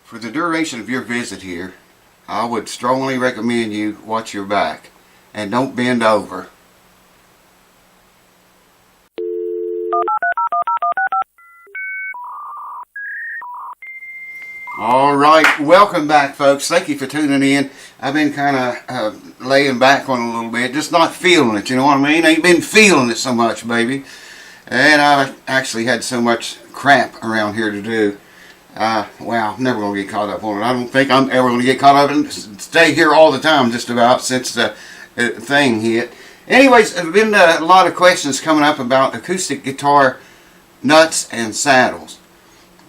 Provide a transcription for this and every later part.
For the duration of your visit here, I would strongly recommend you watch your back and don't bend over. Alright, welcome back folks. Thank you for tuning in. I've been kind of laying back on it a little bit, just not feeling it, you know what I mean? Ain't been feeling it so much, baby. And I actually had so much crap around here to do. Well, I'm never going to get caught up on it. I don't think I'm ever going to get caught up and stay here all the time just about since the thing hit. Anyways, there have been a lot of questions coming up about acoustic guitar nuts and saddles.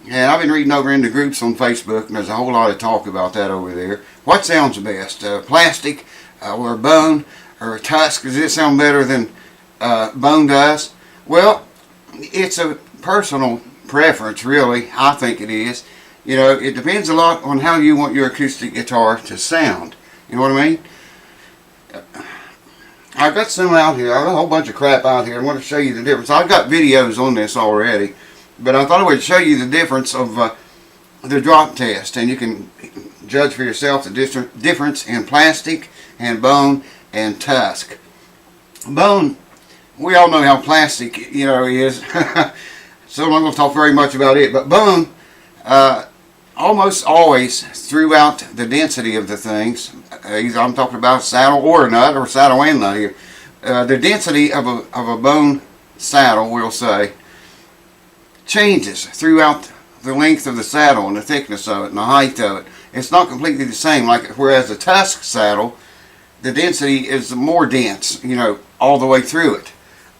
And I've been reading over in the groups on Facebook, and there's a whole lot of talk about that over there. What sounds the best? Plastic or bone or tusk? Does it sound better than bone does? Well, it's a personal preference, really. I think it is. You know, it depends a lot on how you want your acoustic guitar to sound. You know what I mean? I've got some out here. I've got a whole bunch of crap out here. I want to show you the difference. I've got videos on this already, but I thought I would show you the difference of the drop test, and you can judge for yourself the difference in plastic and bone and tusk. Bone, we all know how plastic, you know, is. So I'm not going to talk very much about it, but bone, almost always throughout the density of the things, either I'm talking about saddle or a nut, or saddle and nut here, the density of a bone saddle, we'll say, changes throughout the length of the saddle and the thickness of it and the height of it. It's not completely the same, like whereas a tusk saddle, the density is more dense, you know, all the way through it.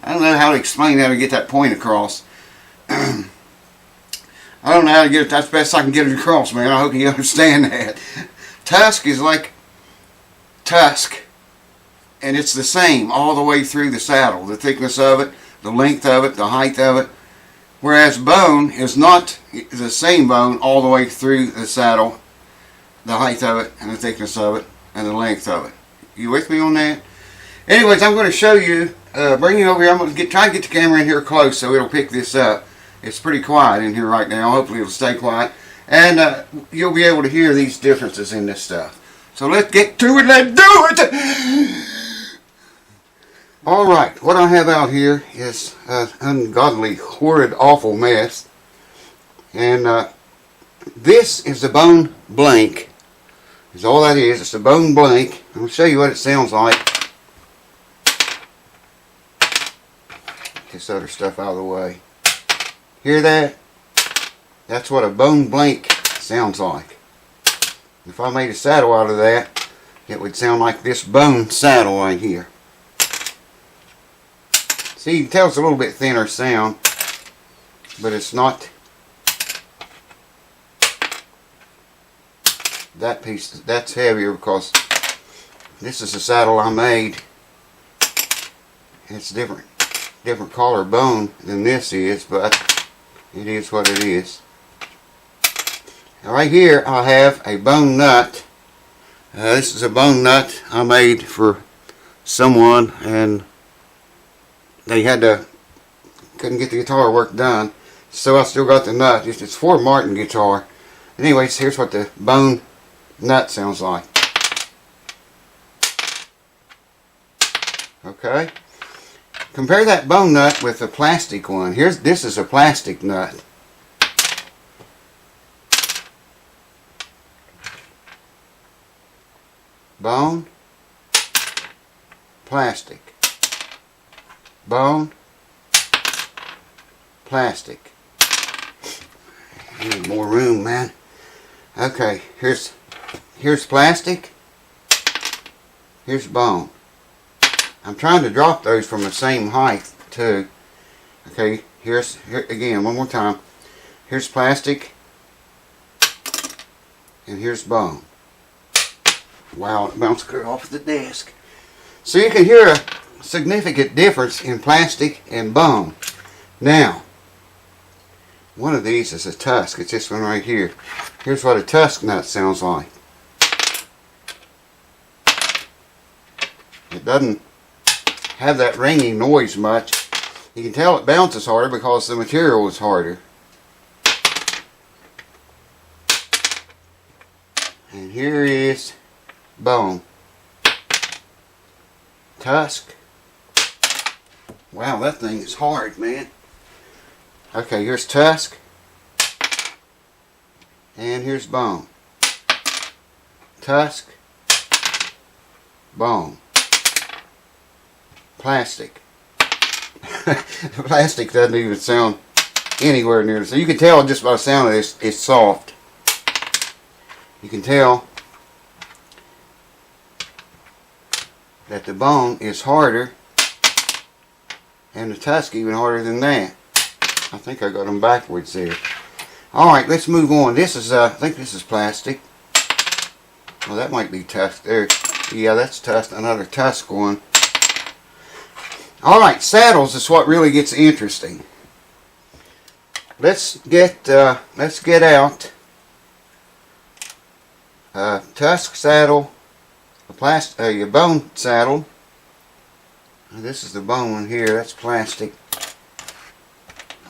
I don't know how to explain that or get that point across. I don't know how to get it. That's the best I can get it across, man. I hope you understand that. Tusk is like tusk, and it's the same all the way through the saddle. The thickness of it, the length of it, the height of it. Whereas bone is not the same bone all the way through the saddle, the height of it, and the thickness of it, and the length of it. You with me on that? Anyways, I'm going to show you, bring you over here. I'm going to try to get the camera in here close so it'll pick this up. It's pretty quiet in here right now. Hopefully it'll stay quiet. And you'll be able to hear these differences in this stuff. So let's get to it. Let's do it! Alright, what I have out here is an ungodly, horrid, awful mess. And this is the bone blank. Is all that is. It's a bone blank. I'm going to show you what it sounds like. Get this other stuff out of the way. Hear that? That's what a bone blank sounds like. If I made a saddle out of that, it would sound like this bone saddle right here. See, you can tell it's a little bit thinner sound, but it's not that piece. That's heavier because this is a saddle I made. It's different color bone than this is, but it is what it is. Now right here I have a bone nut. This is a bone nut I made for someone, and they couldn't get the guitar work done, so I still got the nut. It's for a Martin guitar. Anyways, here's what the bone nut sounds like. Okay. Compare that bone nut with a plastic one. This is a plastic nut. Bone, plastic. Bone, plastic. I need more room, man. Okay, here's plastic. Here's bone. I'm trying to drop those from the same height too. Okay, here again, one more time. Here's plastic, and here's bone. Wow, it bounced clear off the desk. So you can hear a significant difference in plastic and bone. Now, one of these is a tusk. It's this one right here. Here's what a tusk nut sounds like. It doesn't have that ringing noise much. You can tell it bounces harder because the material is harder. And here is bone. Tusk. Wow, that thing is hard, man. Okay, here's tusk. And here's bone. Tusk. Bone. Plastic. The plastic doesn't even sound anywhere near it. So you can tell just by the sound of this, it's soft. You can tell that the bone is harder and the tusk even harder than that. I think I got them backwards there. Alright, let's move on. This is, I think this is plastic. Well, that might be tusk there. Yeah, that's tusk, another tusk one. Alright, saddles is what really gets interesting. Let's get out a tusk saddle, a bone saddle. This is the bone one here, that's plastic.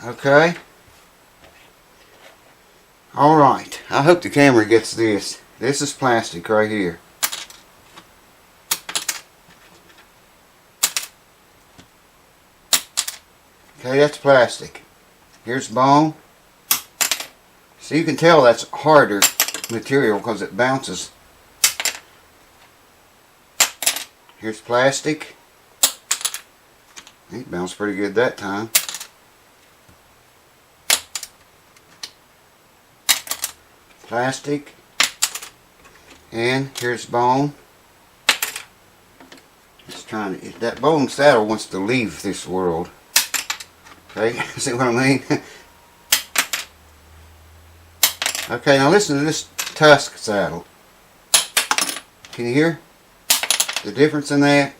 Okay. Alright, I hope the camera gets this. This is plastic right here. Okay, that's plastic. Here's bone. So you can tell that's harder material because it bounces. Here's plastic. It bounced pretty good that time. Plastic. And here's bone. It's trying to, that bone saddle wants to leave this world. Okay, see what I mean? Okay, now listen to this tusk saddle. Can you hear the difference in that?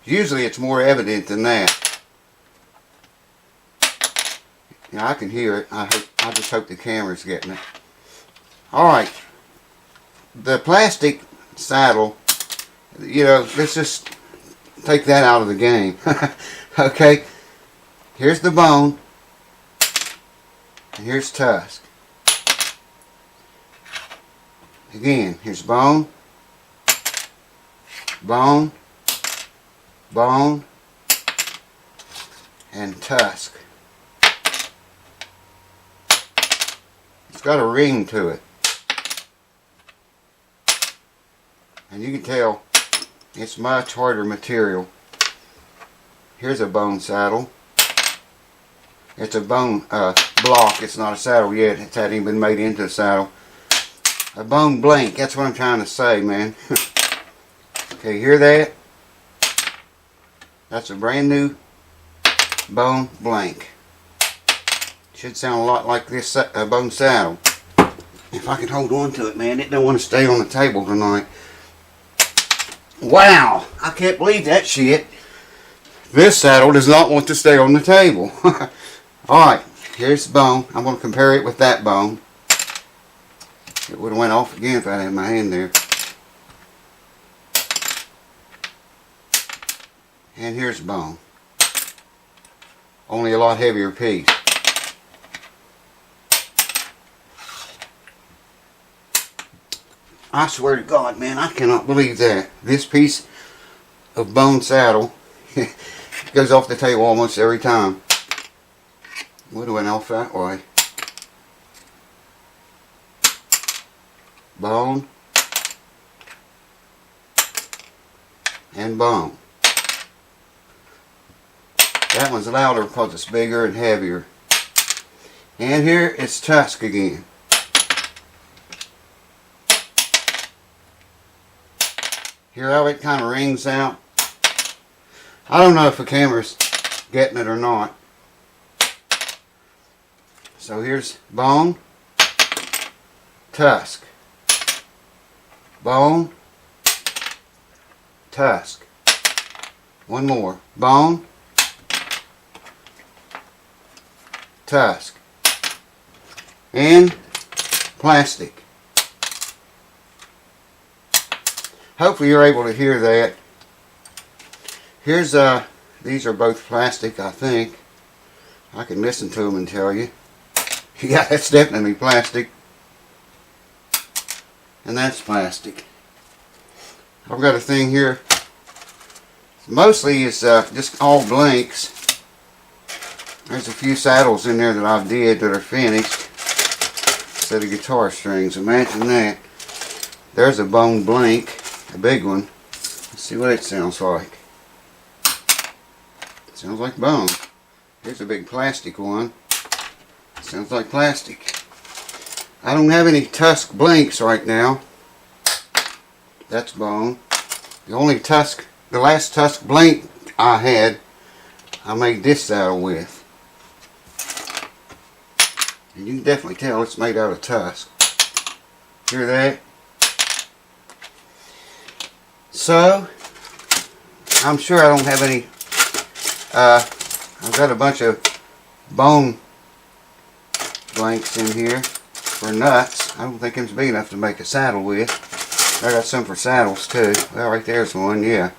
Usually it's more evident than that. Yeah, I can hear it. I just hope the camera's getting it. Alright. The plastic saddle, you know, let's just take that out of the game. Okay. Here's the bone. And here's tusk. Again, here's bone. Bone. Bone. And tusk. It's got a ring to it. And you can tell it's much harder material. Here's a bone saddle. It's a bone block. It's not a saddle yet. It hasn't even been made into a saddle. A bone blank. That's what I'm trying to say, man. Okay, hear that? That's a brand new bone blank. Should sound a lot like this bone saddle. If I can hold on to it, man. It don't want to stay on the table tonight. Wow! I can't believe that shit. This saddle does not want to stay on the table. Alright, here's the bone. I'm going to compare it with that bone. It would have went off again if I had my hand there. And here's bone. Only a lot heavier piece. I swear to God, man, I cannot believe that. This piece of bone saddle goes off the table almost every time. Would have went off that way. Bone. And bone. That one's louder because it's bigger and heavier. And here it's tusk again. Hear how it kind of rings out? I don't know if the camera's getting it or not. So here's bone, tusk, bone, tusk. One more. Bone, tusk, and plastic. Hopefully you're able to hear that. Here's these are both plastic, I think. I can listen to them and tell you. Yeah, that's definitely plastic. and that's plastic. I've got a thing here. Mostly it's just all blanks. There's a few saddles in there that I've did that are finished instead of guitar strings. Imagine that. There's a bone blank, a big one. Let's see what it sounds like. It sounds like bone. Here's a big plastic one. It sounds like plastic. I don't have any tusq blanks right now. That's bone. The last tusq blank I had, I made this saddle with. And you can definitely tell it's made out of tusk. Hear that? So, I'm sure I don't have any, I've got a bunch of bone blanks in here for nuts. I don't think it's big enough to make a saddle with. I got some for saddles too. Well, right there's one, yeah.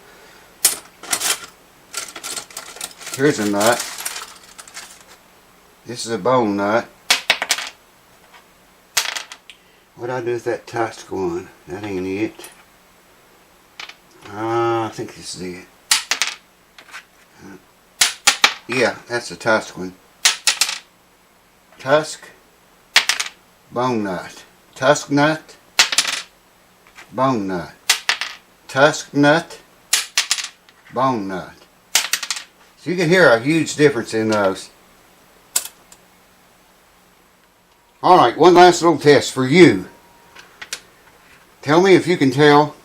Here's a nut. This is a bone nut. What do I do with that tusk one? That ain't it. I think this is it. Yeah, that's the tusk one. Tusk, bone nut. Tusk nut, bone nut. Tusk nut, bone nut. So you can hear a huge difference in those. Alright, one last little test for you. Tell me if you can tell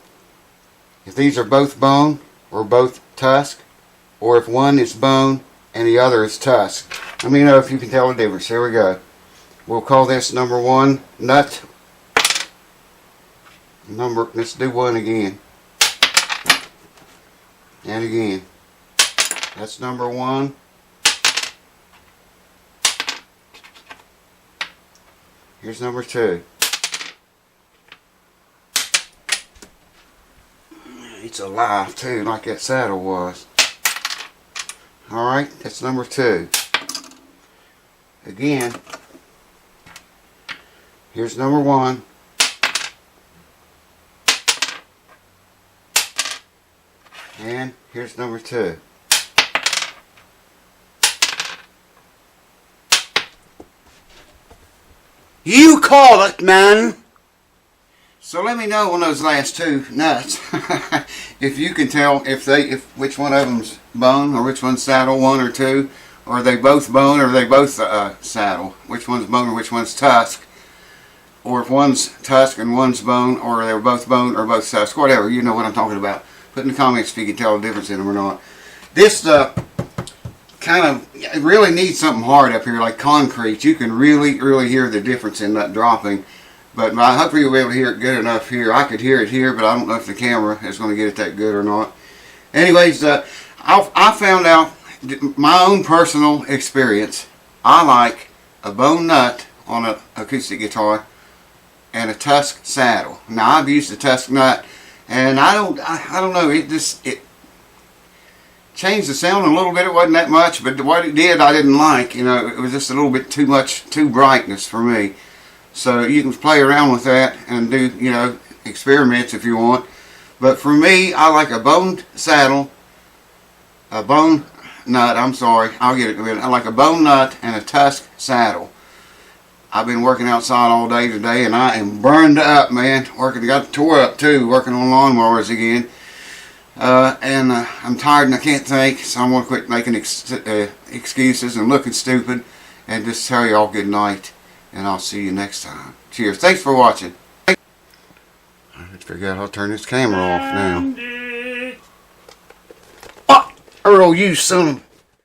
if these are both bone or both tusk, or if one is bone and the other is tusk. Let me know if you can tell the difference. Here we go. We'll call this number one nut. Let's do one again. And again. That's number one. Here's number two. It's alive too, like that saddle was. Alright, that's number two. Again, here's number one. And here's number two. You call it, man! So let me know on those last two nuts if you can tell which one of them's bone or which one's saddle, one or two, or are they both bone or are they both saddle? Which one's bone or which one's tusk? Or if one's tusk and one's bone, or they're both bone or both tusk, whatever. You know what I'm talking about. Put in the comments if you can tell the difference in them or not. This kind of it really needs something hard up here, like concrete. You can really hear the difference in that dropping. But I hope you'll be able to hear it good enough here. I could hear it here, but I don't know if the camera is going to get it that good or not. Anyways, I found out my own personal experience. I like a bone nut on an acoustic guitar and a tusk saddle. Now I've used the tusk nut, and I don't know. It changed the sound a little bit. It wasn't that much, but what it did, I didn't like. You know, it was just a little bit too brightness for me. So you can play around with that and do, you know, experiments if you want. But for me, I like a bone saddle, a bone nut, I'm sorry, I'll get it. I like a bone nut and a tusk saddle. I've been working outside all day today and I am burned up, man. Got tore up too, working on lawnmowers again. And I'm tired and I can't think, so I'm going to quit making excuses and looking stupid and just tell you all good night. And I'll see you next time. Cheers. Thanks for watching. I have to figure out how to turn this camera off now. Oh, Earl, you son of...